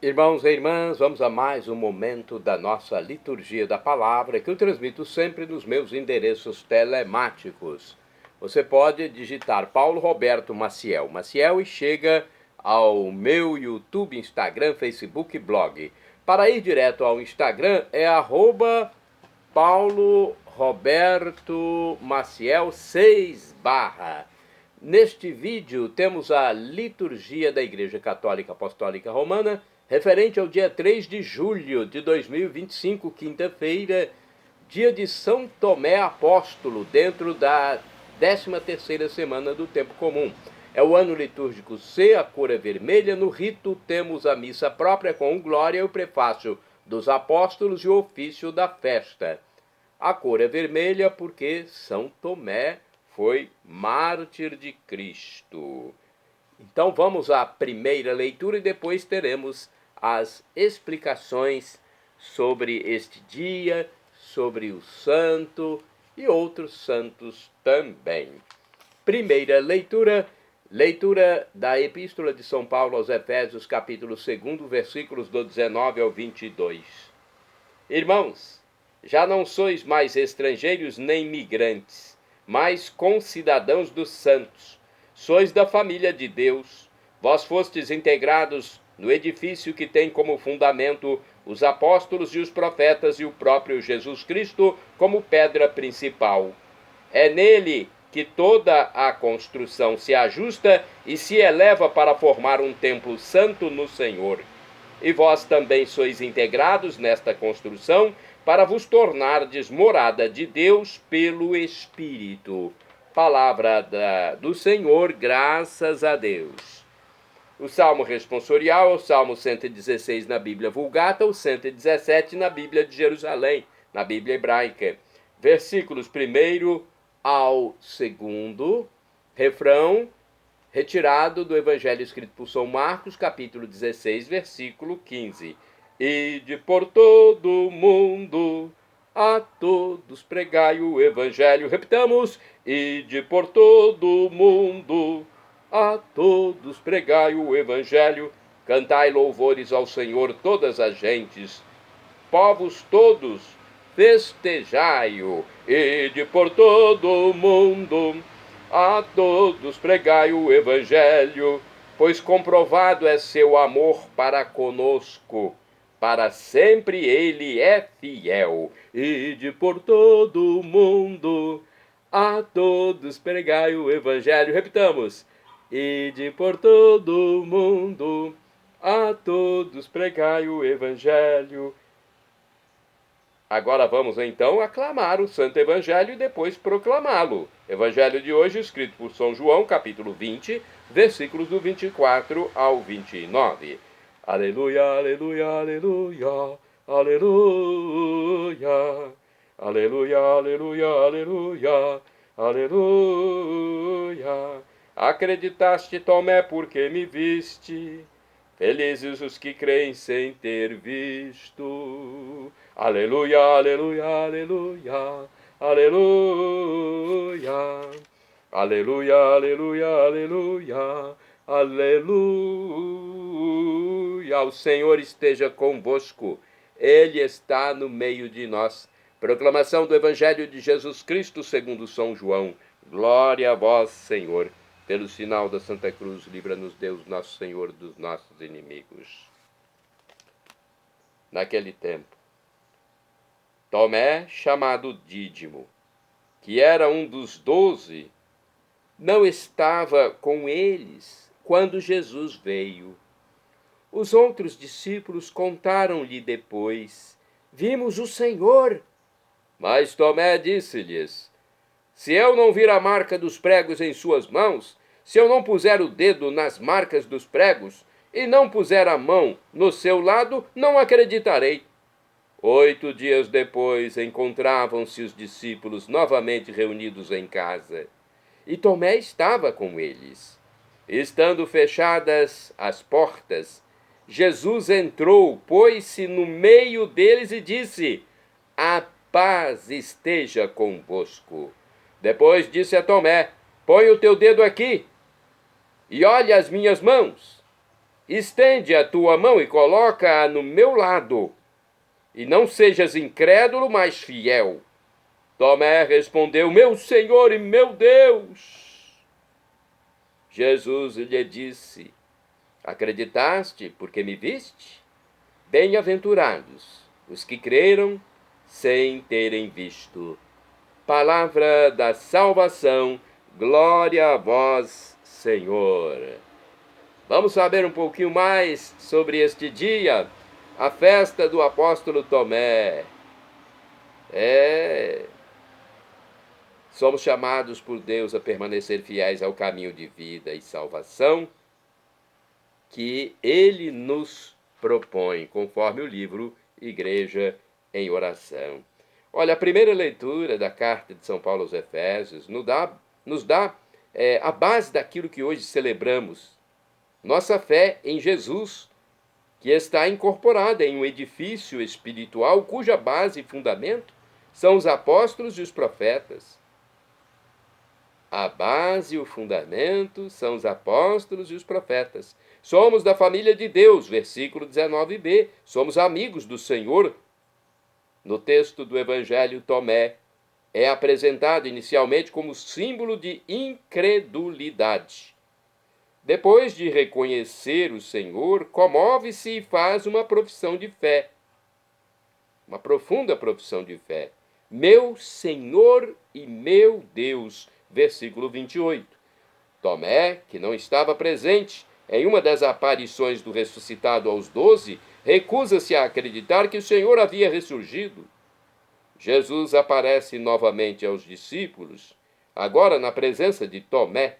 Irmãos e irmãs, vamos a mais um momento da nossa liturgia da palavra que eu transmito sempre nos meus endereços telemáticos. Você pode digitar Paulo Roberto Maciel e chega ao meu YouTube, Instagram, Facebook e blog. Para ir direto ao Instagram é @Paulo Roberto Maciel 6 barra. Neste vídeo temos a liturgia da Igreja Católica Apostólica Romana, referente ao dia 3 de julho de 2025, quinta-feira, dia de São Tomé Apóstolo, dentro da 13ª semana do Tempo Comum. É o ano litúrgico C, a cor é vermelha. No rito temos a missa própria com glória, o prefácio dos apóstolos e o ofício da festa. A cor é vermelha porque São Tomé foi mártir de Cristo. Então vamos à primeira leitura e depois teremos as explicações sobre este dia, sobre o santo e outros santos também. Primeira leitura, leitura da Epístola de São Paulo aos Efésios, capítulo 2, versículos do 19 ao 22. Irmãos, já não sois mais estrangeiros nem migrantes, mas concidadãos dos santos. Sois da família de Deus. Vós fostes integrados no edifício que tem como fundamento os apóstolos e os profetas e o próprio Jesus Cristo como pedra principal. É nele que toda a construção se ajusta e se eleva para formar um templo santo no Senhor. E vós também sois integrados nesta construção para vos tornardes morada de Deus pelo Espírito. Palavra do Senhor, graças a Deus. O Salmo responsorial é o Salmo 116 na Bíblia Vulgata, o 117 na Bíblia de Jerusalém, na Bíblia hebraica. Versículos 1 ao 2, refrão, retirado do Evangelho escrito por São Marcos, capítulo 16, versículo 15. Ide por todo o mundo, a todos pregai o Evangelho. Repitamos, ide por todo o mundo, a todos pregai o Evangelho. Cantai louvores ao Senhor todas as gentes, povos todos, festejai-o. Ide por todo o mundo, a todos pregai o Evangelho, pois comprovado é seu amor para conosco. Para sempre ele é fiel. Ide por todo o mundo, a todos pregai o Evangelho. Repitamos. Ide por todo o mundo, a todos pregai o Evangelho. Agora vamos então aclamar o Santo Evangelho e depois proclamá-lo. Evangelho de hoje, escrito por São João, capítulo 20, versículos do 24 ao 29. Aleluia, aleluia, aleluia, aleluia. Aleluia, aleluia, aleluia, aleluia. Acreditaste, Tomé, porque me viste. Felizes os que creem sem ter visto. Aleluia, aleluia, aleluia, aleluia. Aleluia, aleluia, aleluia, aleluia. O Senhor esteja convosco. Ele está no meio de nós. Proclamação do Evangelho de Jesus Cristo segundo São João. Glória a vós, Senhor. Pelo sinal da Santa Cruz, livra-nos Deus, nosso Senhor, dos nossos inimigos. Naquele tempo, Tomé, chamado Dídimo, que era um dos 12, não estava com eles quando Jesus veio. Os outros discípulos contaram-lhe depois: vimos o Senhor. Mas Tomé disse-lhes: se eu não vir a marca dos pregos em suas mãos, se eu não puser o dedo nas marcas dos pregos e não puser a mão no seu lado, não acreditarei. 8 dias depois encontravam-se os discípulos novamente reunidos em casa, e Tomé estava com eles. Estando fechadas as portas, Jesus entrou, pôs-se no meio deles e disse: a paz esteja convosco. Depois disse a Tomé: põe o teu dedo aqui e olha as minhas mãos. estende a tua mão e coloca-a no meu lado, e não sejas incrédulo, mas fiel. Tomé respondeu: meu Senhor e meu Deus. Jesus lhe disse: acreditaste porque me viste? Bem-aventurados os que creram sem terem visto. Palavra da salvação, glória a vós, Senhor. Vamos saber um pouquinho mais sobre este dia, a festa do apóstolo Tomé. Somos chamados por Deus a permanecer fiéis ao caminho de vida e salvação que Ele nos propõe, conforme o livro Igreja em Oração. Olha, a primeira leitura da carta de São Paulo aos Efésios nos dá a base daquilo que hoje celebramos. Nossa fé em Jesus, que está incorporada em um edifício espiritual cuja base e fundamento são os apóstolos e os profetas. A base e o fundamento são os apóstolos e os profetas. Somos da família de Deus, versículo 19b. Somos amigos do Senhor. No texto do Evangelho, Tomé é apresentado inicialmente como símbolo de incredulidade. Depois de reconhecer o Senhor, comove-se e faz uma profissão de fé. Uma profunda profissão de fé. Meu Senhor e meu Deus, versículo 28. Tomé, que não estava presente em uma das aparições do ressuscitado aos 12, recusa-se a acreditar que o Senhor havia ressurgido. Jesus aparece novamente aos discípulos, agora na presença de Tomé.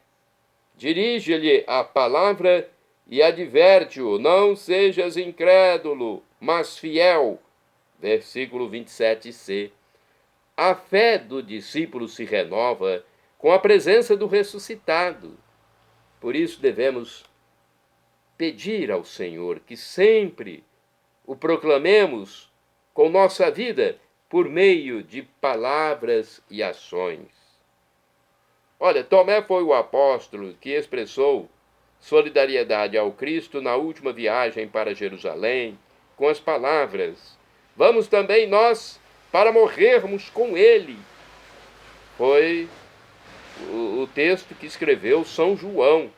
Dirige-lhe a palavra e adverte-o: não sejas incrédulo, mas fiel. Versículo 27c. A fé do discípulo se renova com a presença do ressuscitado. Por isso devemos pedir ao Senhor que sempre o proclamemos com nossa vida por meio de palavras e ações. Olha, Tomé foi o apóstolo que expressou solidariedade ao Cristo na última viagem para Jerusalém, com as palavras: vamos também nós para morrermos com ele. Foi o texto que escreveu São João,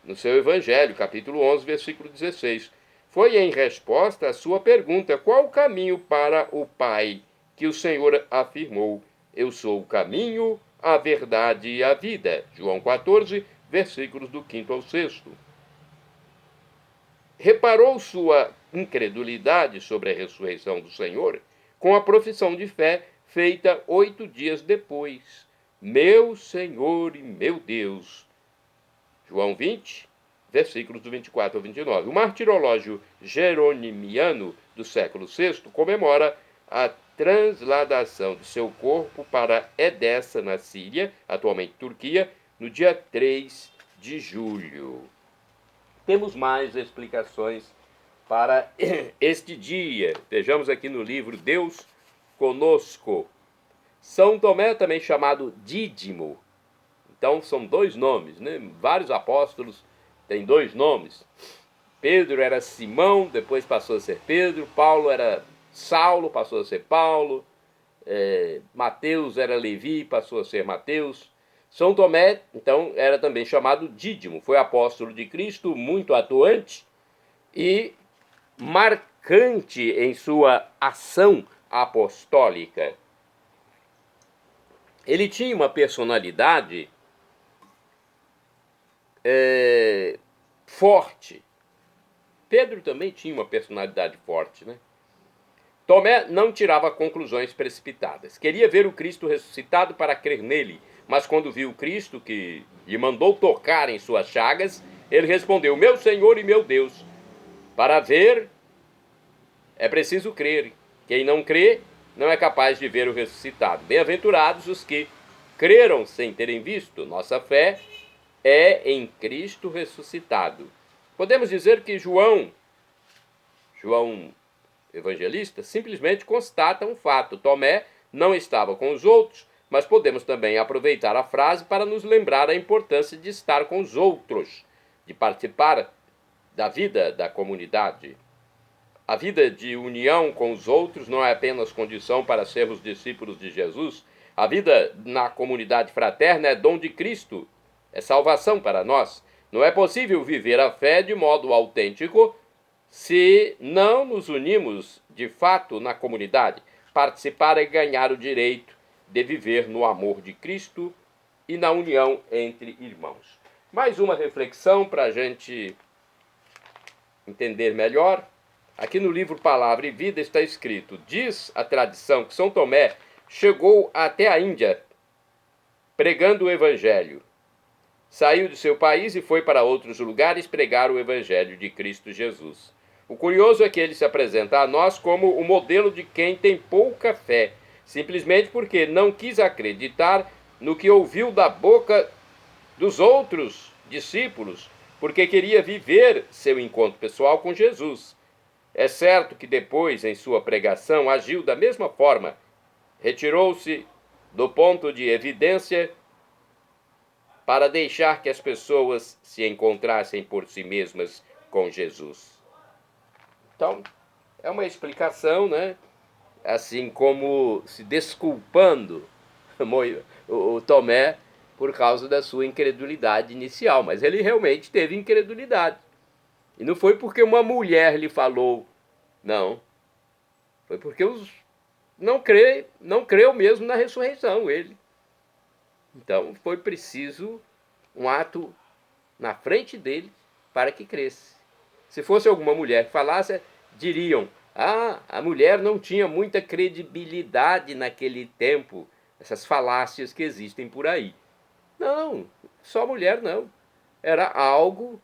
no seu Evangelho, capítulo 11, versículo 16. Foi em resposta à sua pergunta: qual o caminho para o Pai? Que o Senhor afirmou: eu sou o caminho, a verdade e a vida. João 14, versículos do 5º ao 6º. Reparou sua incredulidade sobre a ressurreição do Senhor com a profissão de fé feita 8 dias depois. Meu Senhor e meu Deus. João 20, versículos do 24 ao 29. O martirológio jeronimiano do século VI comemora a transladação de seu corpo para Edessa, na Síria, atualmente Turquia, no dia 3 de julho. Temos mais explicações para este dia. Vejamos aqui no livro Deus Conosco. São Tomé, também chamado Dídimo. Então, são 2 nomes, né? Vários apóstolos têm 2 nomes. Pedro era Simão, depois passou a ser Pedro. Paulo era Saulo, passou a ser Paulo. Mateus era Levi, passou a ser Mateus. São Tomé, então, era também chamado Dídimo. Foi apóstolo de Cristo, muito atuante e marcante em sua ação apostólica. Ele tinha uma personalidade forte. Pedro também tinha uma personalidade forte, né? Tomé não tirava conclusões precipitadas. Queria ver o Cristo ressuscitado para crer nele, mas quando viu o Cristo que lhe mandou tocar em suas chagas, ele respondeu: meu Senhor e meu Deus. Para ver, é preciso crer. Quem não crê, não é capaz de ver o ressuscitado. Bem-aventurados os que creram sem terem visto. Nossa fé é em Cristo ressuscitado. Podemos dizer que João evangelista simplesmente constata um fato. Tomé não estava com os outros, mas podemos também aproveitar a frase para nos lembrar a importância de estar com os outros, de participar da vida da comunidade. A vida de união com os outros não é apenas condição para sermos discípulos de Jesus. A vida na comunidade fraterna é dom de Cristo, é salvação para nós. Não é possível viver a fé de modo autêntico se não nos unimos de fato na comunidade. Participar é ganhar o direito de viver no amor de Cristo e na união entre irmãos. Mais uma reflexão para a gente entender melhor. Aqui no livro Palavra e Vida está escrito: diz a tradição que São Tomé chegou até a Índia pregando o Evangelho. Saiu de seu país e foi para outros lugares pregar o Evangelho de Cristo Jesus. O curioso é que ele se apresenta a nós como o modelo de quem tem pouca fé, simplesmente porque não quis acreditar no que ouviu da boca dos outros discípulos, porque queria viver seu encontro pessoal com Jesus. É certo que depois, em sua pregação, agiu da mesma forma. Retirou-se do ponto de evidência para deixar que as pessoas se encontrassem por si mesmas com Jesus. Então, é uma explicação, né? Assim como se desculpando o Tomé por causa da sua incredulidade inicial. Mas ele realmente teve incredulidade. E não foi porque uma mulher lhe falou, não. Foi porque não creu mesmo na ressurreição, ele. Então foi preciso um ato na frente dele para que cresce. Se fosse alguma mulher que falasse, diriam, a mulher não tinha muita credibilidade naquele tempo, essas falácias que existem por aí. Não, só mulher não. Era algo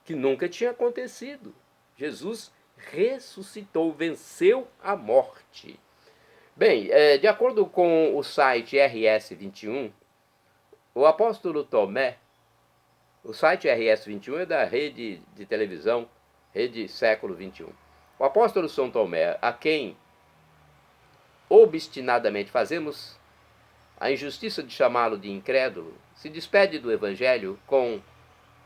que nunca tinha acontecido. Jesus ressuscitou, venceu a morte. Bem, de acordo com o site RS21, o apóstolo Tomé, o site RS21 é da rede de televisão, Rede Século XXI. O apóstolo São Tomé, a quem obstinadamente fazemos a injustiça de chamá-lo de incrédulo, se despede do evangelho com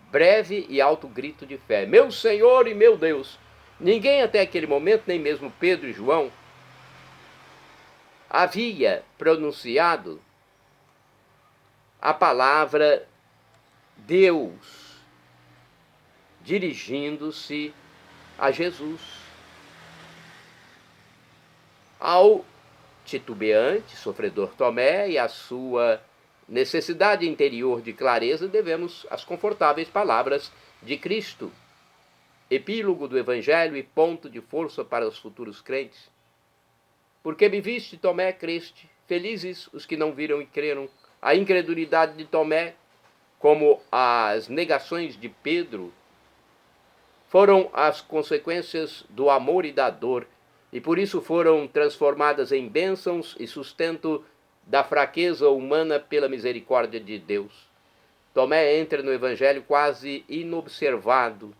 breve e alto grito de fé: meu Senhor e meu Deus! Ninguém até aquele momento, nem mesmo Pedro e João, havia pronunciado a palavra Deus, dirigindo-se a Jesus. Ao titubeante, sofredor Tomé e a sua necessidade interior de clareza, devemos as confortáveis palavras de Cristo, epílogo do Evangelho e ponto de força para os futuros crentes. Porque me viste, Tomé, creste. Felizes os que não viram e creram. A incredulidade de Tomé, como as negações de Pedro, foram as consequências do amor e da dor, e por isso foram transformadas em bênçãos e sustento da fraqueza humana pela misericórdia de Deus. Tomé entra no Evangelho quase inobservado.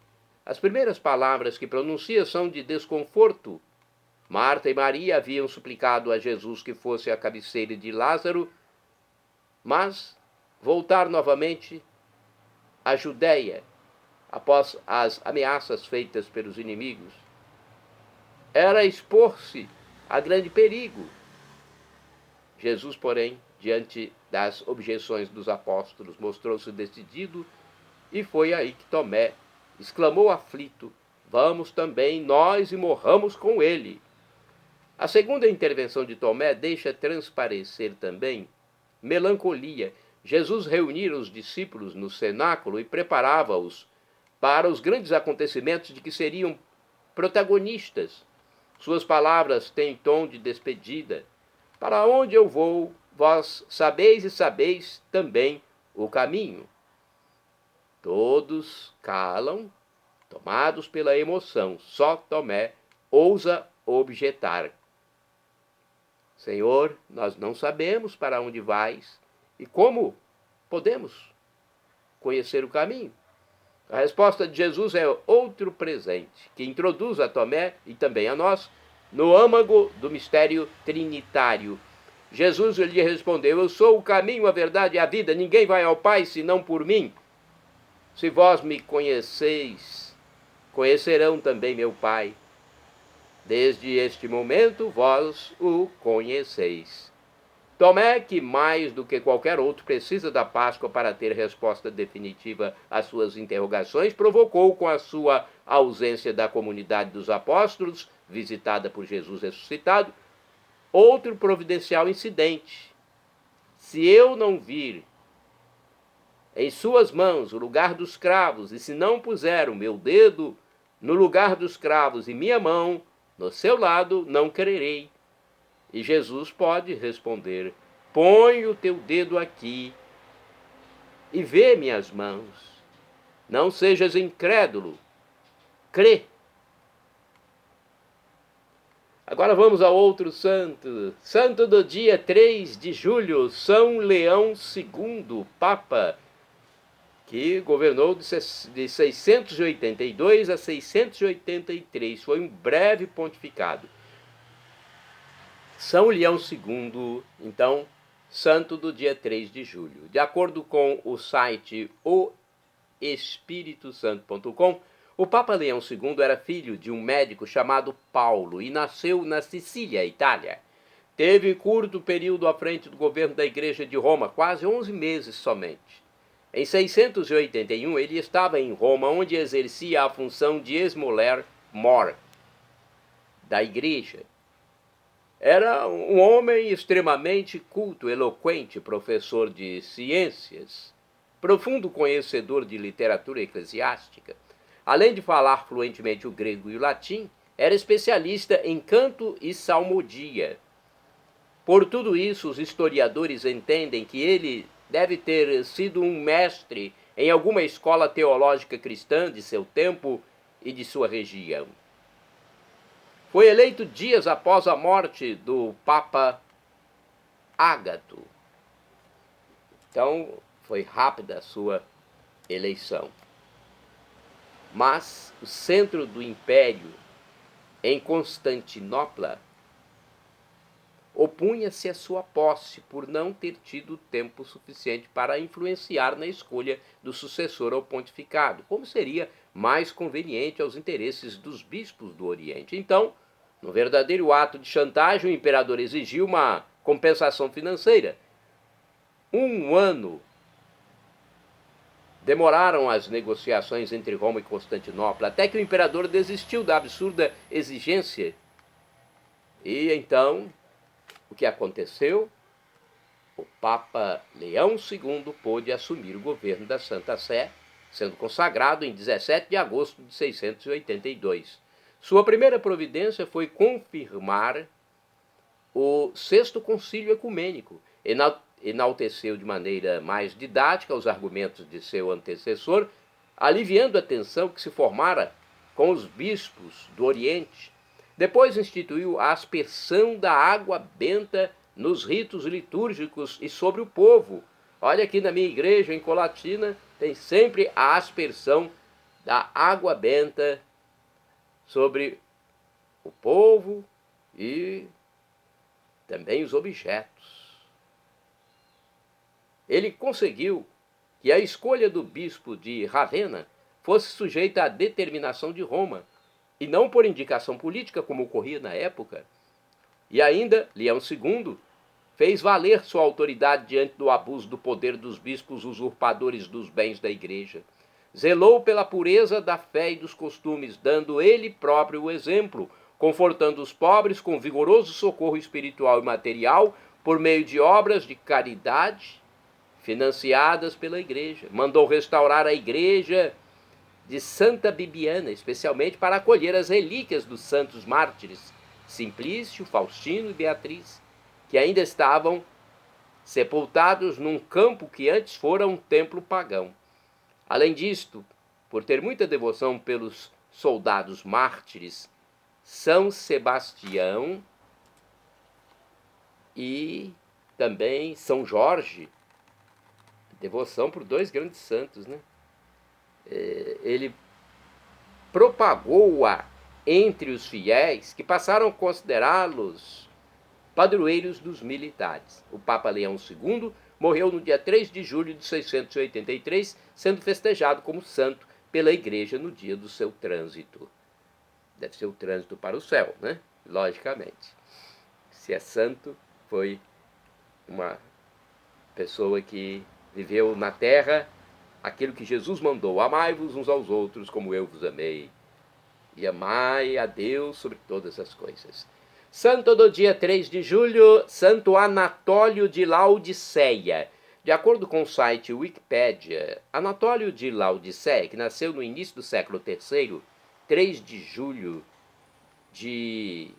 As primeiras palavras que pronuncia são de desconforto. Marta e Maria haviam suplicado a Jesus que fosse a cabeceira de Lázaro, mas voltar novamente à Judéia, após as ameaças feitas pelos inimigos, era expor-se a grande perigo. Jesus, porém, diante das objeções dos apóstolos, mostrou-se decidido, e foi aí que Tomé exclamou aflito: vamos também nós e morramos com ele. A segunda intervenção de Tomé deixa transparecer também melancolia. Jesus reunira os discípulos no cenáculo e preparava-os para os grandes acontecimentos de que seriam protagonistas. Suas palavras têm tom de despedida. Para onde eu vou, vós sabeis e sabeis também o caminho. Todos calam, tomados pela emoção. Só Tomé ousa objetar: Senhor, nós não sabemos para onde vais e como podemos conhecer o caminho. A resposta de Jesus é outro presente que introduz a Tomé e também a nós no âmago do mistério trinitário. Jesus lhe respondeu: eu sou o caminho, a verdade e a vida. Ninguém vai ao Pai senão por mim. Se vós me conheceis, conhecerão também meu Pai. Desde este momento vós o conheceis. Tomé, que mais do que qualquer outro precisa da Páscoa para ter resposta definitiva às suas interrogações, provocou com a sua ausência da comunidade dos apóstolos, visitada por Jesus ressuscitado, outro providencial incidente. Se eu não vir em suas mãos o lugar dos cravos, e se não puser o meu dedo no lugar dos cravos e minha mão no seu lado, não crerei. E Jesus pode responder: põe o teu dedo aqui e vê minhas mãos. Não sejas incrédulo, crê. Agora vamos a outro santo. Santo do dia 3 de julho, São Leão II, Papa, que governou de 682 a 683. Foi um breve pontificado. São Leão II, então, santo do dia 3 de julho. De acordo com o site oespiritosanto.com, o Papa Leão II era filho de um médico chamado Paulo e nasceu na Sicília, Itália. Teve curto período à frente do governo da Igreja de Roma, quase 11 meses somente. Em 681, ele estava em Roma, onde exercia a função de esmoler mor da Igreja. Era um homem extremamente culto, eloquente, professor de ciências, profundo conhecedor de literatura eclesiástica. Além de falar fluentemente o grego e o latim, era especialista em canto e salmodia. Por tudo isso, os historiadores entendem que ele deve ter sido um mestre em alguma escola teológica cristã de seu tempo e de sua região. Foi eleito dias após a morte do Papa Ágato. Então, foi rápida a sua eleição. Mas o centro do império, em Constantinopla, opunha-se à sua posse por não ter tido tempo suficiente para influenciar na escolha do sucessor ao pontificado, como seria mais conveniente aos interesses dos bispos do Oriente. Então, no verdadeiro ato de chantagem, o imperador exigiu uma compensação financeira. Um ano demoraram as negociações entre Roma e Constantinopla, até que o imperador desistiu da absurda exigência. E então, o que aconteceu? O Papa Leão II pôde assumir o governo da Santa Sé, sendo consagrado em 17 de agosto de 682. Sua primeira providência foi confirmar o Sexto Concílio Ecumênico. Enalteceu de maneira mais didática os argumentos de seu antecessor, aliviando a tensão que se formara com os bispos do Oriente. Depois instituiu a aspersão da água benta nos ritos litúrgicos e sobre o povo. Olha, aqui na minha igreja, em Colatina, tem sempre a aspersão da água benta sobre o povo e também os objetos. Ele conseguiu que a escolha do bispo de Ravenna fosse sujeita à determinação de Roma, e não por indicação política, como ocorria na época. E ainda, Leão II fez valer sua autoridade diante do abuso do poder dos bispos usurpadores dos bens da igreja. Zelou pela pureza da fé e dos costumes, dando ele próprio o exemplo, confortando os pobres com vigoroso socorro espiritual e material por meio de obras de caridade financiadas pela igreja. Mandou restaurar a igreja de Santa Bibiana, especialmente para acolher as relíquias dos santos mártires, Simplício, Faustino e Beatriz, que ainda estavam sepultados num campo que antes fora um templo pagão. Além disto, por ter muita devoção pelos soldados mártires, São Sebastião e também São Jorge, devoção por dois grandes santos, né? Ele propagou-a entre os fiéis, que passaram a considerá-los padroeiros dos militares. O Papa Leão II morreu no dia 3 de julho de 683, sendo festejado como santo pela igreja no dia do seu trânsito. Deve ser o trânsito para o céu, né? Logicamente. Se é santo, foi uma pessoa que viveu na terra aquilo que Jesus mandou: amai-vos uns aos outros como eu vos amei. E amai a Deus sobre todas as coisas. Santo do dia 3 de julho, Santo Anatólio de Laodiceia. De acordo com o site Wikipédia, Anatólio de Laodiceia, que nasceu no início do século III, 3 de julho de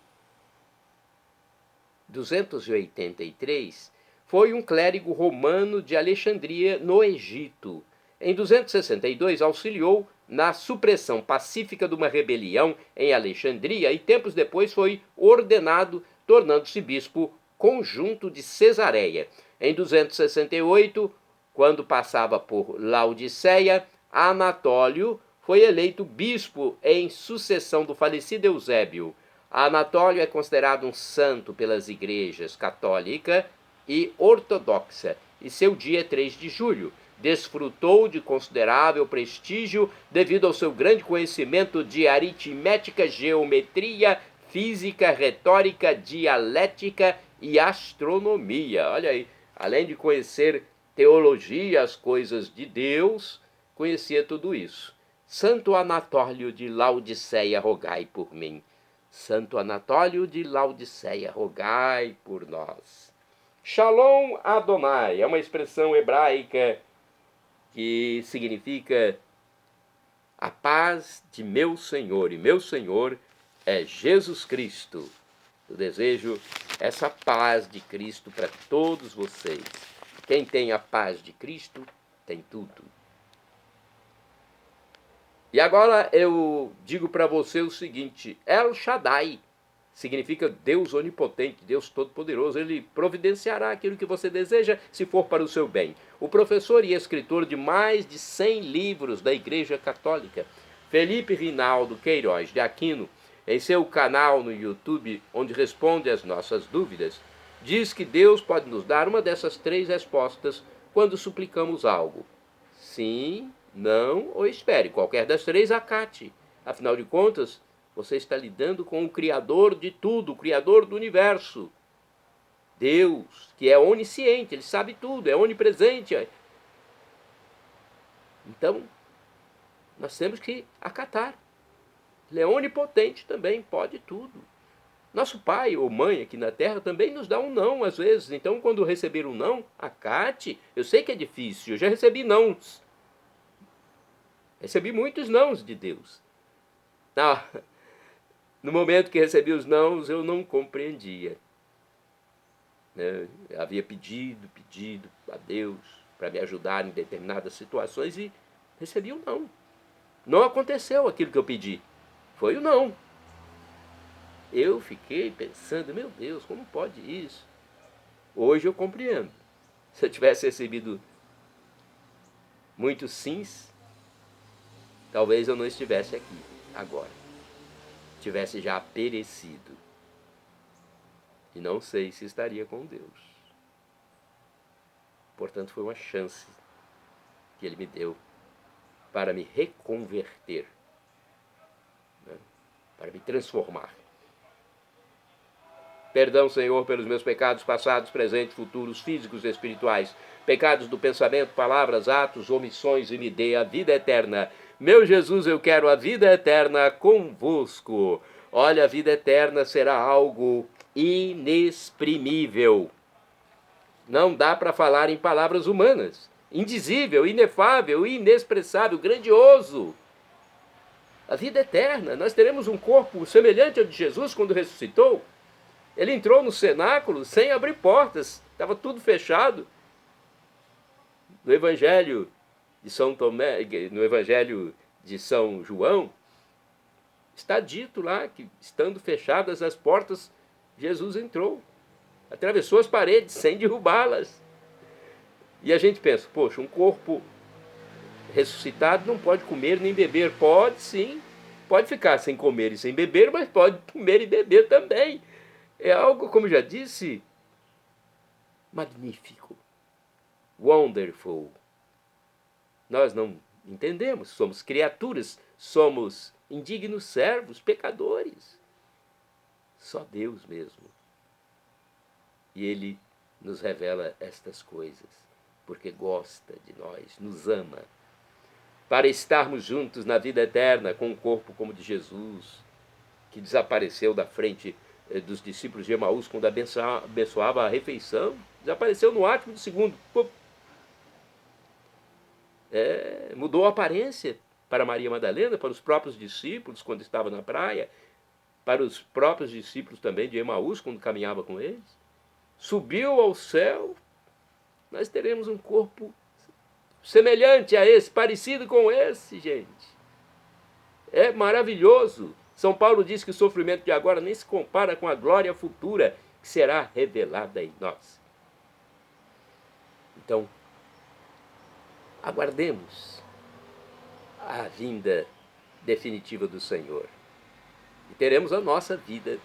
283, foi um clérigo romano de Alexandria, no Egito. Em 262, auxiliou na supressão pacífica de uma rebelião em Alexandria e tempos depois foi ordenado, tornando-se bispo conjunto de Cesareia. Em 268, quando passava por Laodiceia, Anatólio foi eleito bispo em sucessão do falecido Eusébio. Anatólio é considerado um santo pelas igrejas católica e ortodoxa, e seu dia é 3 de julho. Desfrutou de considerável prestígio devido ao seu grande conhecimento de aritmética, geometria, física, retórica, dialética e astronomia. Olha aí, além de conhecer teologia, as coisas de Deus, conhecia tudo isso. Santo Anatólio de Laodiceia, rogai por mim. Santo Anatólio de Laodiceia, rogai por nós. Shalom Adonai é uma expressão hebraica que significa a paz de meu Senhor, e meu Senhor é Jesus Cristo. Eu desejo essa paz de Cristo para todos vocês. Quem tem a paz de Cristo tem tudo. E agora eu digo para você o seguinte: El Shaddai significa Deus onipotente, Deus todo-poderoso. Ele providenciará aquilo que você deseja, se for para o seu bem. O professor e escritor de mais de 100 livros da Igreja Católica, Felipe Rinaldo Queiroz de Aquino, em seu canal no YouTube, onde responde às nossas dúvidas, diz que Deus pode nos dar uma dessas 3 respostas quando suplicamos algo: sim, não ou espere. Qualquer das 3 acate. Afinal de contas, você está lidando com o Criador de tudo, o Criador do universo. Deus, que é onisciente, Ele sabe tudo, é onipresente. Então, nós temos que acatar. Ele é onipotente também, pode tudo. Nosso pai ou mãe aqui na Terra também nos dá um não, às vezes. Então, quando receber um não, acate. Eu sei que é difícil, eu já recebi nãos. Recebi muitos nãos de Deus. No momento que recebi os nãos, eu não compreendia. Eu havia pedido a Deus para me ajudar em determinadas situações e recebi um não. Não aconteceu aquilo que eu pedi. Foi o não. Eu fiquei pensando: meu Deus, como pode isso? Hoje eu compreendo. Se eu tivesse recebido muitos sims, talvez eu não estivesse aqui agora. Tivesse já perecido. E não sei se estaria com Deus. Portanto, foi uma chance que Ele me deu para me reconverter, né? Para me transformar. Perdão, Senhor, pelos meus pecados passados, presentes, futuros, físicos e espirituais, pecados do pensamento, palavras, atos, omissões, e me dê a vida eterna. Meu Jesus, eu quero a vida eterna convosco. Olha, a vida eterna será algo inexprimível. Não dá para falar em palavras humanas. Indizível, inefável, inexpressável, grandioso. A vida eterna. Nós teremos um corpo semelhante ao de Jesus quando ressuscitou. Ele entrou no cenáculo sem abrir portas. Estava tudo fechado. No Evangelho de São Tomé, no Evangelho de São João, está dito lá que, estando fechadas as portas, Jesus entrou, atravessou as paredes sem derrubá-las. E a gente pensa: poxa, um corpo ressuscitado não pode comer nem beber. Pode sim, pode ficar sem comer e sem beber, mas pode comer e beber também. É algo, como já disse, magnífico, wonderful. Nós não entendemos, somos criaturas, somos indignos servos, pecadores. Só Deus mesmo. E Ele nos revela estas coisas, porque gosta de nós, nos ama, para estarmos juntos na vida eterna, com um corpo como o de Jesus, que desapareceu da frente dos discípulos de Emaús quando abençoava a refeição, desapareceu no átimo do segundo. Mudou a aparência para Maria Madalena, para os próprios discípulos quando estava na praia, para os próprios discípulos também de Emaús quando caminhava com eles. Subiu ao céu, nós teremos um corpo semelhante a esse, parecido com esse, gente. É maravilhoso. São Paulo diz que o sofrimento de agora nem se compara com a glória futura que será revelada em nós. Então, aguardemos a vinda definitiva do Senhor. E teremos a nossa vida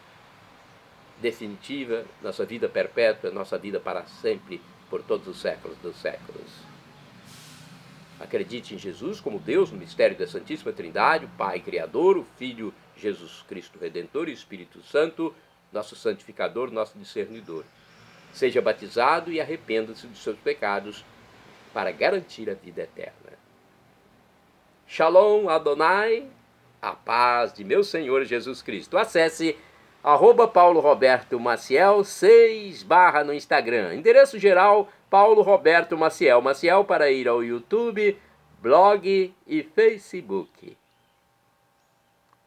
definitiva, nossa vida perpétua, nossa vida para sempre, por todos os séculos dos séculos. Acredite em Jesus como Deus, no mistério da Santíssima Trindade, o Pai Criador, o Filho Jesus Cristo Redentor e o Espírito Santo, nosso santificador, nosso discernidor. Seja batizado e arrependa-se dos seus pecados para garantir a vida eterna. Shalom Adonai, a paz de meu Senhor Jesus Cristo. Acesse @Paulo Roberto Maciel 6 / no Instagram. Endereço geral Paulo Roberto Maciel. Maciel para ir ao YouTube, blog e Facebook.